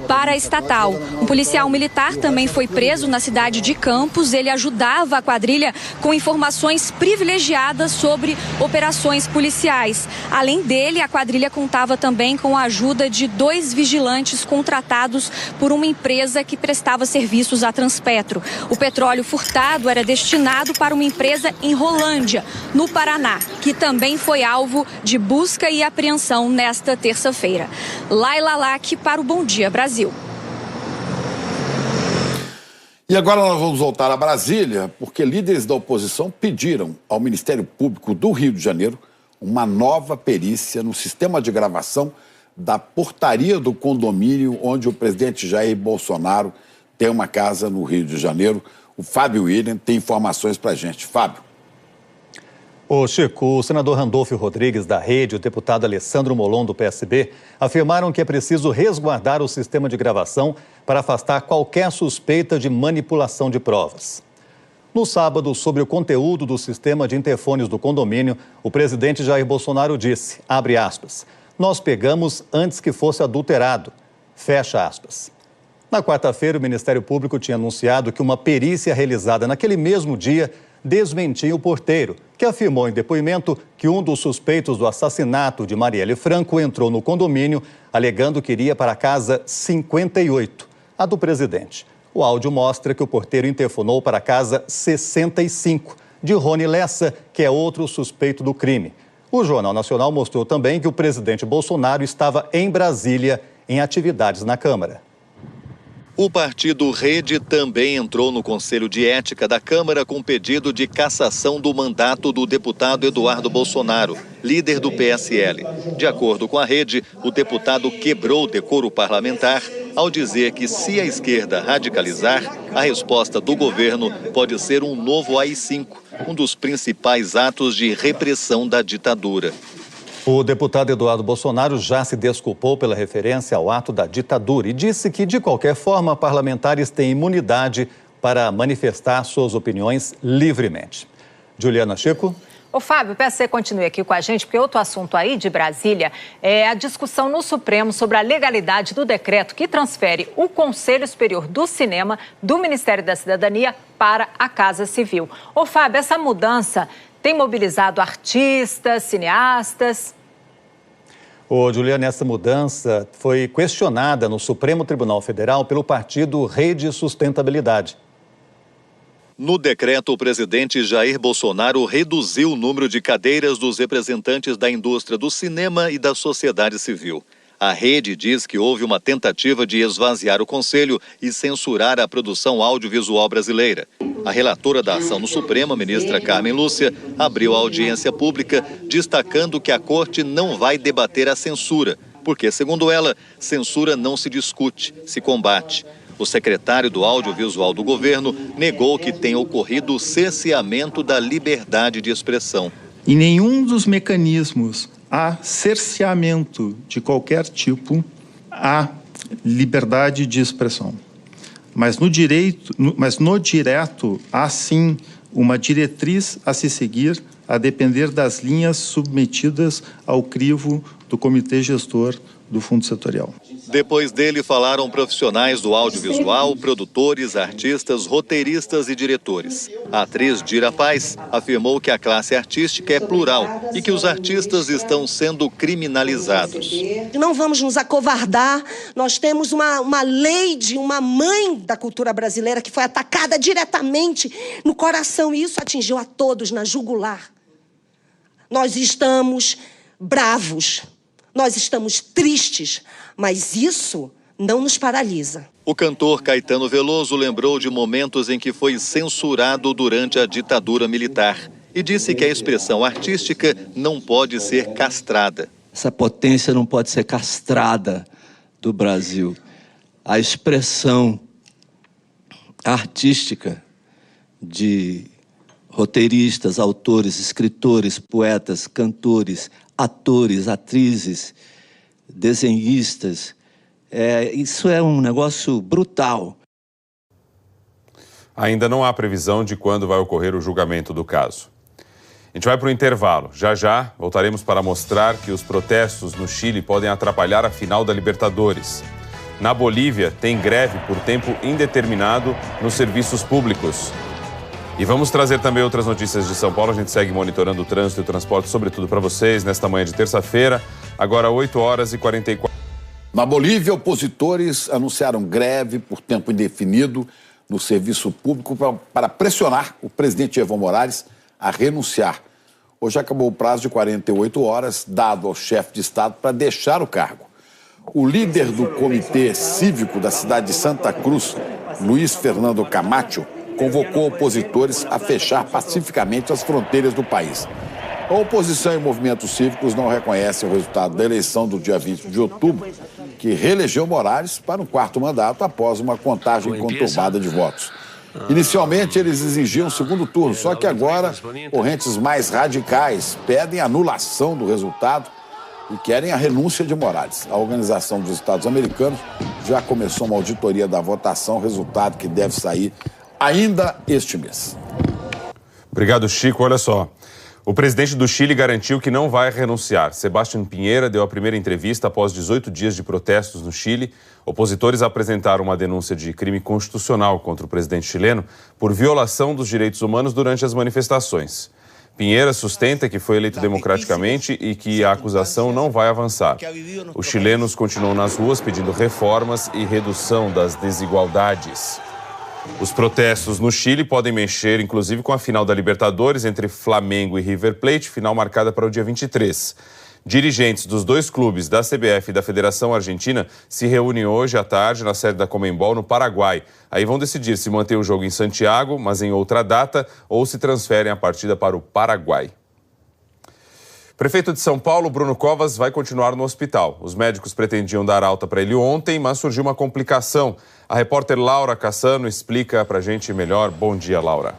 [SPEAKER 6] para a estatal. Um policial militar também foi preso na cidade de Campos. Ele ajudava a quadrilha com informações privilegiadas sobre operações policiais. Além dele, a quadrilha contava também com a ajuda de 2 vigilantes contratados por uma empresa que prestava serviços à Transpetro. O petróleo furtado era destinado para uma empresa em Rolândia, no Paraná, que também foi alvo de busca e apreensão nesta terça-feira. Laila Lac para o Bom Dia Brasil.
[SPEAKER 2] E agora nós vamos voltar a Brasília, porque líderes da oposição pediram ao Ministério Público do Rio de Janeiro uma nova perícia no sistema de gravação da portaria do condomínio onde o presidente Jair Bolsonaro tem uma casa no Rio de Janeiro. O Fábio William tem informações para a gente. Fábio.
[SPEAKER 10] Ô Chico, o senador Randolfo Rodrigues da Rede e o deputado Alessandro Molon do PSB afirmaram que é preciso resguardar o sistema de gravação para afastar qualquer suspeita de manipulação de provas. No sábado, sobre o conteúdo do sistema de interfones do condomínio, o presidente Jair Bolsonaro disse, abre aspas, nós pegamos antes que fosse adulterado, fecha aspas. Na quarta-feira, o Ministério Público tinha anunciado que uma perícia realizada naquele mesmo dia desmentia o porteiro, que afirmou em depoimento que um dos suspeitos do assassinato de Marielle Franco entrou no condomínio alegando que iria para a casa 58, a do presidente. O áudio mostra que o porteiro interfonou para a casa 65, de Rony Lessa, que é outro suspeito do crime. O Jornal Nacional mostrou também que o presidente Bolsonaro estava em Brasília em atividades na Câmara. O partido Rede também entrou no Conselho de Ética da Câmara com pedido de cassação do mandato do deputado Eduardo Bolsonaro, líder do PSL. De acordo com a Rede, o deputado quebrou o decoro parlamentar ao dizer que se a esquerda radicalizar, a resposta do governo pode ser um novo AI-5, um dos principais atos de repressão da ditadura. O deputado Eduardo Bolsonaro já se desculpou pela referência ao ato da ditadura e disse que, de qualquer forma, parlamentares têm imunidade para manifestar suas opiniões livremente. Juliana Chico.
[SPEAKER 1] Ô Fábio, peço que você continue aqui com a gente, porque outro assunto aí de Brasília é a discussão no Supremo sobre a legalidade do decreto que transfere o Conselho Superior do Cinema do Ministério da Cidadania para a Casa Civil. Ô Fábio, essa mudança tem mobilizado artistas, cineastas?
[SPEAKER 10] Ô, Juliana, essa mudança foi questionada no Supremo Tribunal Federal pelo partido Rede Sustentabilidade. No decreto, o presidente Jair Bolsonaro reduziu o número de cadeiras dos representantes da indústria do cinema e da sociedade civil. A Rede diz que houve uma tentativa de esvaziar o Conselho e censurar a produção audiovisual brasileira. A relatora da ação no Supremo, a ministra Carmen Lúcia, abriu a audiência pública destacando que a Corte não vai debater a censura, porque, segundo ela, censura não se discute, se combate. O secretário do Audiovisual do governo negou que tenha ocorrido o cerceamento da liberdade de expressão.
[SPEAKER 7] Em nenhum dos mecanismos há cerceamento de qualquer tipo à liberdade de expressão. Mas no direto há sim uma diretriz a se seguir, a depender das linhas submetidas ao crivo do Comitê Gestor do Fundo Setorial.
[SPEAKER 10] Depois dele falaram profissionais do audiovisual, produtores, artistas, roteiristas e diretores. A atriz Dira Paz afirmou que a classe artística é plural e que os artistas estão sendo criminalizados.
[SPEAKER 8] Não vamos nos acovardar, nós temos uma lei de uma mãe da cultura brasileira que foi atacada diretamente no coração e isso atingiu a todos na jugular. Nós estamos bravos. Nós estamos tristes, mas isso não nos paralisa.
[SPEAKER 10] O cantor Caetano Veloso lembrou de momentos em que foi censurado durante a ditadura militar. e disse que a expressão artística não pode ser castrada.
[SPEAKER 9] Essa potência não pode ser castrada do Brasil. A expressão artística de roteiristas, autores, escritores, poetas, cantores, atores, atrizes, desenhistas, isso é um negócio brutal.
[SPEAKER 19] Ainda não há previsão de quando vai ocorrer o julgamento do caso. A gente vai para o intervalo. Já já voltaremos para mostrar que os protestos no Chile podem atrapalhar a final da Libertadores. Na Bolívia, tem greve por tempo indeterminado nos serviços públicos. E vamos trazer também outras notícias de São Paulo. A gente segue monitorando o trânsito e o transporte, sobretudo para vocês, nesta manhã de terça-feira, agora 8h44.
[SPEAKER 2] Na Bolívia, opositores anunciaram greve por tempo indefinido no serviço público para pressionar o presidente Evo Morales a renunciar. Hoje acabou o prazo de 48 horas dado ao chefe de Estado para deixar o cargo. O líder do Comitê Cívico da cidade de Santa Cruz, Luiz Fernando Camacho, convocou opositores a fechar pacificamente as fronteiras do país. A oposição e movimentos cívicos não reconhecem o resultado da eleição do dia 20 de outubro, que reelegeu Morales para um 4º mandato após uma contagem conturbada de votos. Inicialmente, eles exigiam um segundo turno, só que agora correntes mais radicais pedem a anulação do resultado e querem a renúncia de Morales. A Organização dos Estados Americanos já começou uma auditoria da votação, resultado que deve sair ainda este mês.
[SPEAKER 19] Obrigado, Chico. Olha só. O presidente do Chile garantiu que não vai renunciar. Sebastián Piñera deu a primeira entrevista após 18 dias de protestos no Chile. Opositores apresentaram uma denúncia de crime constitucional contra o presidente chileno por violação dos direitos humanos durante as manifestações. Piñera sustenta que foi eleito democraticamente e que a acusação não vai avançar. Os chilenos continuam nas ruas pedindo reformas e redução das desigualdades. Os protestos no Chile podem mexer, inclusive, com a final da Libertadores entre Flamengo e River Plate, final marcada para o dia 23. Dirigentes dos dois clubes, da CBF e da Federação Argentina, se reúnem hoje à tarde na sede da Conmebol, no Paraguai. Aí vão decidir se mantém o jogo em Santiago, mas em outra data, ou se transferem a partida para o Paraguai. Prefeito de São Paulo, Bruno Covas, vai continuar no hospital. Os médicos pretendiam dar alta para ele ontem, mas surgiu uma complicação. A repórter Laura Cassano explica para a gente melhor. Bom dia, Laura.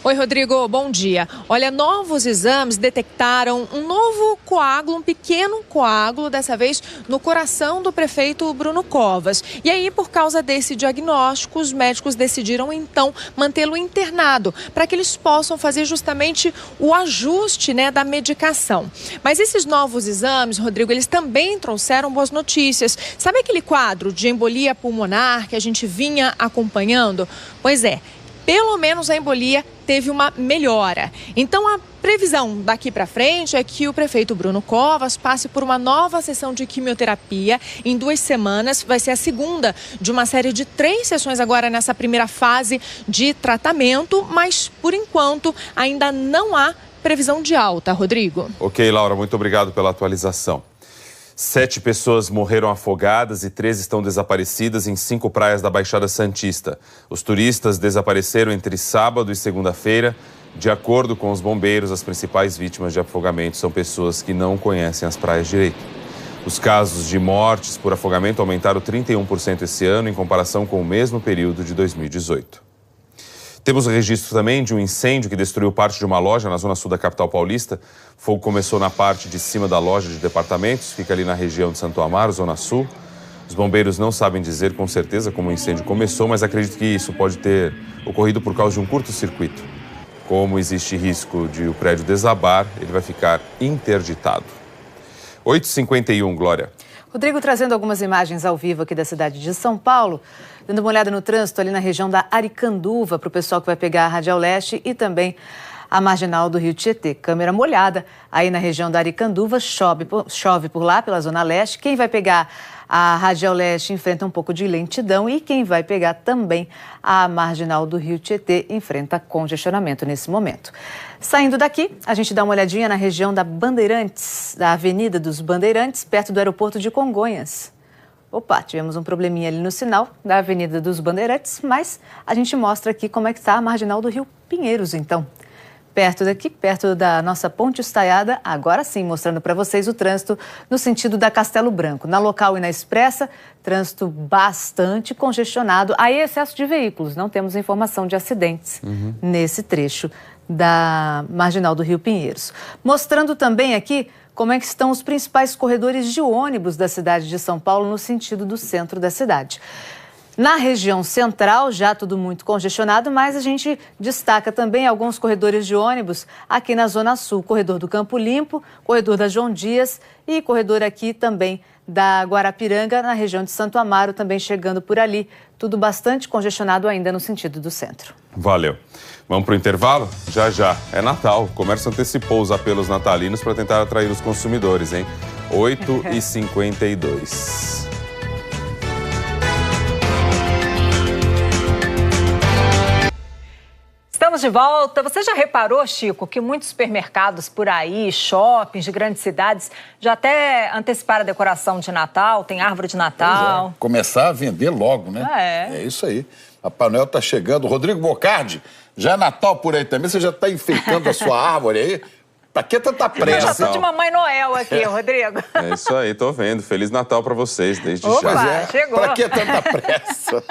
[SPEAKER 11] Oi, Rodrigo, bom dia. Olha, novos exames detectaram um novo coágulo, um pequeno coágulo, dessa vez no coração do prefeito Bruno Covas. E aí, por causa desse diagnóstico, os médicos decidiram, então, mantê-lo internado, para que eles possam fazer justamente o ajuste, da medicação. Mas esses novos exames, Rodrigo, eles também trouxeram boas notícias. Sabe aquele quadro de embolia pulmonar que a gente vinha acompanhando? Pois é. Pelo menos a embolia teve uma melhora. Então, a previsão daqui para frente é que o prefeito Bruno Covas passe por uma nova sessão de quimioterapia em 2 semanas. Vai ser a segunda de uma série de 3 sessões agora nessa primeira fase de tratamento, mas, por enquanto, ainda não há previsão de alta, Rodrigo.
[SPEAKER 19] Ok, Laura, muito obrigado pela atualização. 7 pessoas morreram afogadas e 13 estão desaparecidas em 5 praias da Baixada Santista. Os turistas desapareceram entre sábado e segunda-feira. De acordo com os bombeiros, as principais vítimas de afogamento são pessoas que não conhecem as praias direito. Os casos de mortes por afogamento aumentaram 31% esse ano em comparação com o mesmo período de 2018. Temos o registro também de um incêndio que destruiu parte de uma loja na zona sul da capital paulista. O fogo começou na parte de cima da loja de departamentos, fica ali na região de Santo Amaro, zona sul. Os bombeiros não sabem dizer com certeza como o incêndio começou, mas acredito que isso pode ter ocorrido por causa de um curto-circuito. Como existe risco de o prédio desabar, ele vai ficar interditado. 8h51, Glória.
[SPEAKER 1] Rodrigo, trazendo algumas imagens ao vivo aqui da cidade de São Paulo, dando uma olhada no trânsito ali na região da Aricanduva, para o pessoal que vai pegar a Radial Leste e também a marginal do Rio Tietê. Câmera molhada aí na região da Aricanduva, chove por lá, pela Zona Leste. Quem vai pegar a Radial Leste enfrenta um pouco de lentidão e quem vai pegar também a marginal do Rio Tietê enfrenta congestionamento nesse momento. Saindo daqui, a gente dá uma olhadinha na região da Bandeirantes, da Avenida dos Bandeirantes, perto do aeroporto de Congonhas.
[SPEAKER 12] Opa, tivemos um probleminha ali no sinal da Avenida dos Bandeirantes, mas a gente mostra aqui como é que está a marginal do Rio Pinheiros, então. Perto daqui, perto da nossa ponte estaiada, agora sim, mostrando para vocês o trânsito no sentido da Castelo Branco. Na Local e na Expressa, trânsito bastante congestionado. Há excesso de veículos, não temos informação de acidentes nesse trecho da marginal do Rio Pinheiros. Mostrando também aqui como é que estão os principais corredores de ônibus da cidade de São Paulo no sentido do centro da cidade. Na região central, já tudo muito congestionado, mas a gente destaca também alguns corredores de ônibus aqui na Zona Sul. Corredor do Campo Limpo, corredor da João Dias e corredor aqui também da Guarapiranga, na região de Santo Amaro, também chegando por ali. Tudo bastante congestionado ainda no sentido do centro.
[SPEAKER 19] Valeu. Vamos para o intervalo? Já, já. É Natal. O comércio antecipou os apelos natalinos para tentar atrair os consumidores, hein? 8h52.
[SPEAKER 1] Estamos de volta. Você já reparou, Chico, que muitos supermercados por aí, shoppings de grandes cidades, já até anteciparam a decoração de Natal, tem árvore de Natal.
[SPEAKER 2] É. Começar a vender logo, né? É isso aí. Papai Noel tá chegando. Rodrigo Bocardi, já é Natal por aí também? Você já tá enfeitando a sua árvore aí? Pra que tanta pressa?
[SPEAKER 1] Eu já tô de Mamãe Noel aqui, Rodrigo.
[SPEAKER 19] É isso aí, tô vendo. Feliz Natal pra vocês, desde
[SPEAKER 1] já.
[SPEAKER 2] Chegou. Pra que tanta pressa?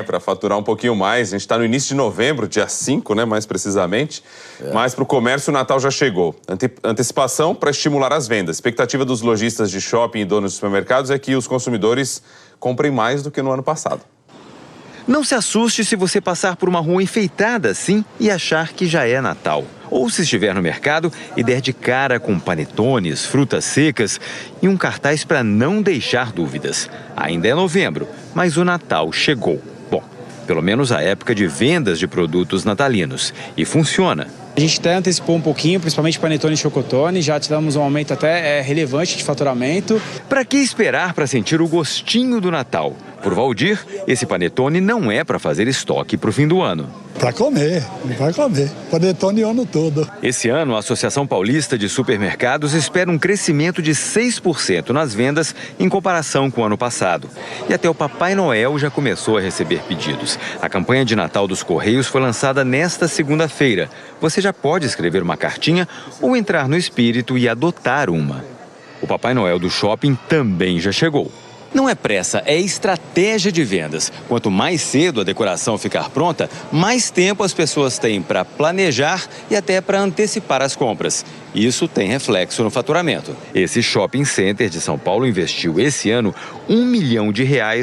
[SPEAKER 19] Para faturar um pouquinho mais. A gente está no início de novembro, dia 5, né, mais precisamente. Mas para o comércio, o Natal já chegou. Antecipação para estimular as vendas. A expectativa dos lojistas de shopping e donos de supermercados é que os consumidores comprem mais do que no ano passado.
[SPEAKER 13] Não se assuste se você passar por uma rua enfeitada assim e achar que já é Natal. Ou se estiver no mercado e der de cara com panetones, frutas secas e um cartaz para não deixar dúvidas. Ainda é novembro, mas o Natal chegou. Bom, pelo menos a época de vendas de produtos natalinos. E funciona.
[SPEAKER 14] A gente até antecipou um pouquinho, principalmente panetone e chocotone, já tivemos um aumento até relevante de faturamento.
[SPEAKER 13] Para que esperar para sentir o gostinho do Natal? Por Valdir, esse panetone não é para fazer estoque para o fim do ano.
[SPEAKER 15] Para comer, vai comer. Panetone o ano todo.
[SPEAKER 13] Esse ano, a Associação Paulista de Supermercados espera um crescimento de 6% nas vendas em comparação com o ano passado. E até o Papai Noel já começou a receber pedidos. A campanha de Natal dos Correios foi lançada nesta segunda-feira. Você já pode escrever uma cartinha ou entrar no espírito e adotar uma. O Papai Noel do shopping também já chegou. Não é pressa, é estratégia de vendas. Quanto mais cedo a decoração ficar pronta, mais tempo as pessoas têm para planejar e até para antecipar as compras. Isso tem reflexo no faturamento. Esse shopping center de São Paulo investiu esse ano R$1 milhão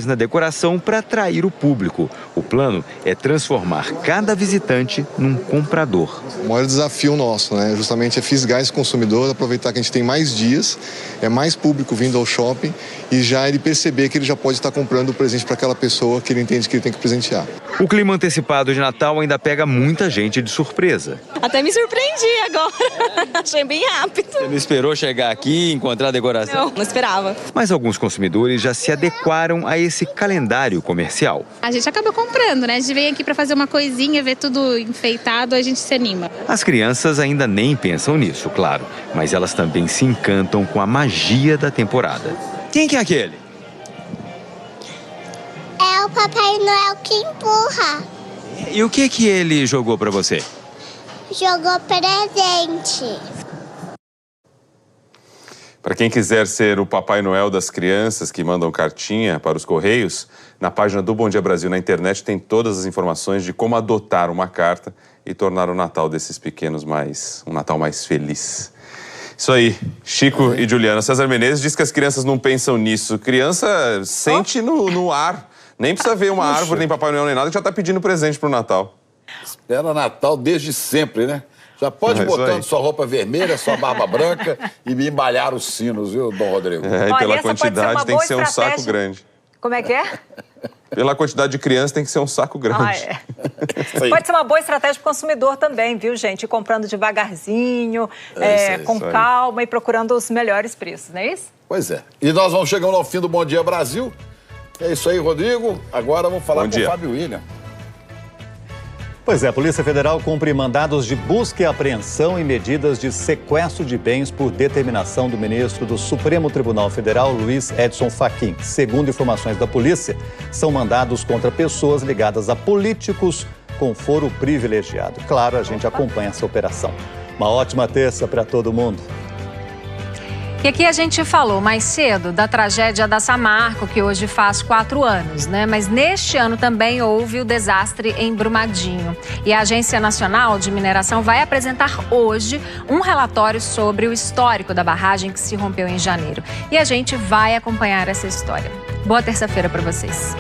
[SPEAKER 13] na decoração para atrair o público. O plano é transformar cada visitante num comprador.
[SPEAKER 17] O maior desafio nosso, né, justamente é fisgar esse consumidor, aproveitar que a gente tem mais dias, é mais público vindo ao shopping e já ele perceber que ele já pode estar comprando o presente para aquela pessoa que ele entende que ele tem que presentear.
[SPEAKER 13] O clima antecipado de Natal ainda pega muita gente de surpresa.
[SPEAKER 18] Até me surpreendi agora. Achei bem rápido.
[SPEAKER 13] Você não esperou chegar aqui e encontrar a decoração?
[SPEAKER 18] Não esperava.
[SPEAKER 13] Mas alguns consumidores já se adequaram a esse calendário comercial.
[SPEAKER 18] A gente acaba comprando, né? A gente vem aqui para fazer uma coisinha, ver tudo enfeitado, a gente se anima.
[SPEAKER 13] As crianças ainda nem pensam nisso, claro. Mas elas também se encantam com a magia da temporada. Quem que é aquele?
[SPEAKER 21] É o Papai Noel que empurra.
[SPEAKER 13] E o que ele jogou pra você?
[SPEAKER 21] Jogou presente.
[SPEAKER 19] Para quem quiser ser o Papai Noel das crianças que mandam cartinha para os Correios, na página do Bom Dia Brasil na internet tem todas as informações de como adotar uma carta e tornar o Natal desses pequenos um Natal mais feliz. Isso aí, Chico e Juliana. César Menezes diz que as crianças não pensam nisso. Criança sente no ar. Nem precisa ver uma árvore, nem Papai Noel, nem nada, que já está pedindo presente pro Natal.
[SPEAKER 2] Espera Natal desde sempre, né? Já pode ir botando sua roupa vermelha, sua barba branca e me embalhar os sinos, viu, Dom Rodrigo?
[SPEAKER 19] E pela quantidade tem que ser um saco grande.
[SPEAKER 1] Como é que é?
[SPEAKER 19] Pela quantidade de crianças tem que ser um saco grande.
[SPEAKER 1] Pode ser uma boa estratégia para o consumidor também, viu, gente? Ir comprando devagarzinho, com calma e procurando os melhores preços, não é isso?
[SPEAKER 2] Pois é. E nós vamos chegando ao fim do Bom Dia Brasil. É isso aí, Rodrigo. Agora vamos falar com o Fábio William.
[SPEAKER 10] Pois é, a Polícia Federal cumpre mandados de busca e apreensão e medidas de sequestro de bens por determinação do ministro do Supremo Tribunal Federal, Luiz Edson Fachin. Segundo informações da polícia, são mandados contra pessoas ligadas a políticos com foro privilegiado. Claro, a gente acompanha essa operação. Uma ótima terça para todo mundo.
[SPEAKER 3] E aqui a gente falou mais cedo da tragédia da Samarco, que hoje faz 4 anos, né? Mas neste ano também houve o desastre em Brumadinho. E a Agência Nacional de Mineração vai apresentar hoje um relatório sobre o histórico da barragem que se rompeu em janeiro. E a gente vai acompanhar essa história. Boa terça-feira para vocês.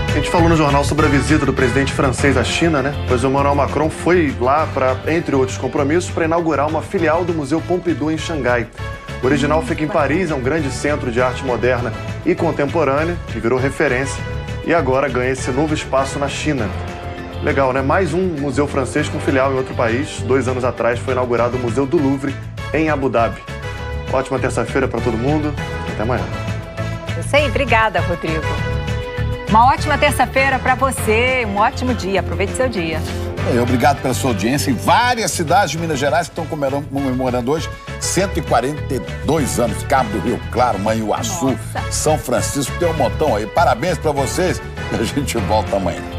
[SPEAKER 4] A gente falou no jornal sobre a visita do presidente francês à China, né? Pois o Emmanuel Macron foi lá para, entre outros compromissos, para inaugurar uma filial do Museu Pompidou em Xangai. O original fica em Paris, é um grande centro de arte moderna e contemporânea, que virou referência e agora ganha esse novo espaço na China. Legal, né? Mais um museu francês com filial em outro país. 2 anos atrás foi inaugurado o Museu do Louvre, em Abu Dhabi. Ótima terça-feira para todo mundo. Até amanhã.
[SPEAKER 1] Isso aí, obrigada, Rodrigo. Uma ótima terça-feira para você, um ótimo dia, aproveite seu dia.
[SPEAKER 2] Obrigado pela sua audiência. Em várias cidades de Minas Gerais que estão comemorando hoje 142 anos. Cabo do Rio Claro, Manhuaçu, São Francisco, tem um montão aí. Parabéns para vocês e a gente volta amanhã.